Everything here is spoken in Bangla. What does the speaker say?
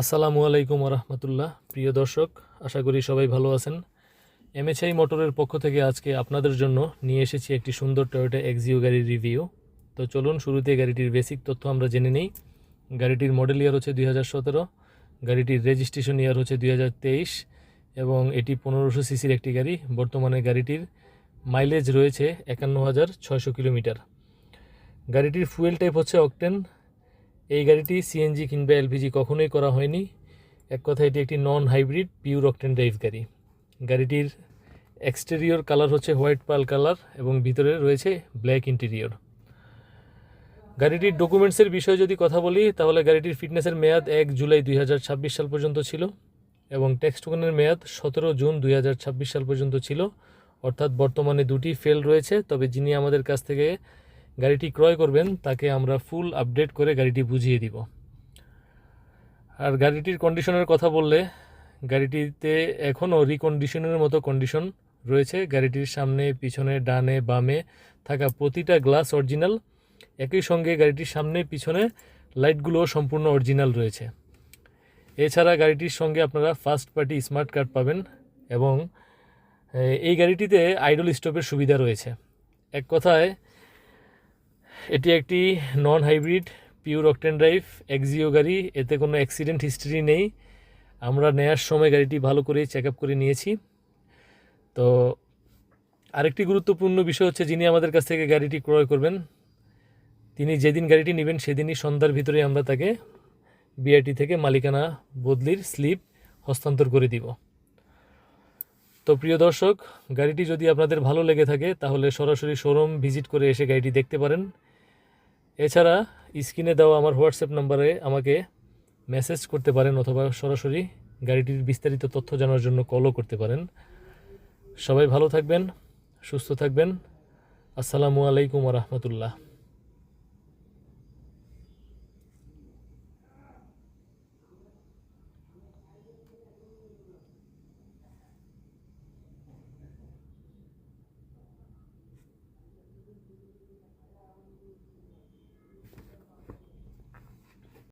আসসালামু আলাইকুম রহমতুল্লাহ। প্রিয় দর্শক, আশা করি সবাই ভালো আছেন। এমএচআই মোটরের পক্ষ থেকে আজকে আপনাদের জন্য নিয়ে এসেছি একটি সুন্দর টয়োটা এক্সিও গাড়ির রিভিউ। তো চলুন শুরুতে গাড়িটির বেসিক তথ্য আমরা জেনে নিই। গাড়িটির মডেল ইয়ার হচ্ছে 2017, গাড়িটির রেজিস্ট্রেশন ইয়ার হচ্ছে 2023 এবং এটি 1500 সিসির একটি গাড়ি। বর্তমানে গাড়িটির মাইলেজ রয়েছে 51,600 কিলোমিটার। গাড়িটির ফুয়েল টাইপ হচ্ছে অকটেন। এই গাড়িটি সিএনজি কিংবা এলপিজি কখনোই করা হয়নি। এক কথা এটি একটি non hybrid pure octane drive গাড়ি। গাড়িটির এক্সটেরিয়র কালার হচ্ছে হোয়াইট পার্ল কালার এবং ভিতরে রয়েছে ব্ল্যাক ইন্টেরিয়র। গাড়িটির ডকুমেন্টসের বিষয়ে যদি কথা বলি তাহলে গাড়িটির ফিটনেসের মেয়াদ 1 জুলাই 2026 সাল পর্যন্ত ছিল এবং ট্যাক্স টোকেনের মেয়াদ 17 জুন 2026 সাল পর্যন্ত ছিল। অর্থাৎ বর্তমানে দুটি ফেল রয়েছে, তবে যিনি আমাদের কাছ থেকে গাড়িটি ক্রয় করবেন তাকে আমরা ফুল আপডেট করে গাড়িটি বুঝিয়ে দিব। আর গাড়িটির কন্ডিশনের কথা বললে গাড়িটিতে এখনও রিকন্ডিশনের মতো কন্ডিশন রয়েছে। গাড়িটির সামনে, পিছনে, ডানে, বামে থাকা প্রতিটা গ্লাস অরিজিনাল। একই সঙ্গে গাড়িটির সামনে পিছনে লাইটগুলোও সম্পূর্ণ অরিজিনাল রয়েছে। এছাড়া গাড়িটির সঙ্গে আপনারা ফার্স্ট পার্টি স্মার্ট কার্ড পাবেন এবং এই গাড়িটিতে আইডল স্টপের সুবিধা রয়েছে। এক কথায় এটি একটি non hybrid pure octane drive Axio গাড়ি। এতে কোনো অ্যাক্সিডেন্ট হিস্ট্রি নেই। আমরা নেয়ার সময় গাড়িটি ভালো করে চেক আপ করে নিয়েছি। তো আরেকটি গুরুত্বপূর্ণ বিষয় হচ্ছে, যিনি আমাদের কাছ থেকে গাড়িটি ক্রয় করবেন তিনি যেদিন গাড়িটি নেবেন সেদিনই সন্ধ্যার ভিতরে আমরা তাকে বিআরটি থেকে মালিকানা বদলির স্লিপ হস্তান্তর করে দিব। তো প্রিয় দর্শক, গাড়িটি যদি আপনাদের ভালো লেগে থাকে তাহলে সরাসরি শোরুম ভিজিট করে এসে গাড়িটি দেখতে পারেন। এছাড়া স্ক্রিনে দেওয়া আমার হোয়াটসঅ্যাপ নাম্বারে আমাকে মেসেজ করতে পারেন অথবা সরাসরি গাড়িটির বিস্তারিত তথ্য জানার জন্য কলও করতে পারেন। সবাই ভালো থাকবেন, সুস্থ থাকবেন। আসসালামু আলাইকুম রহমতুল্লাহ।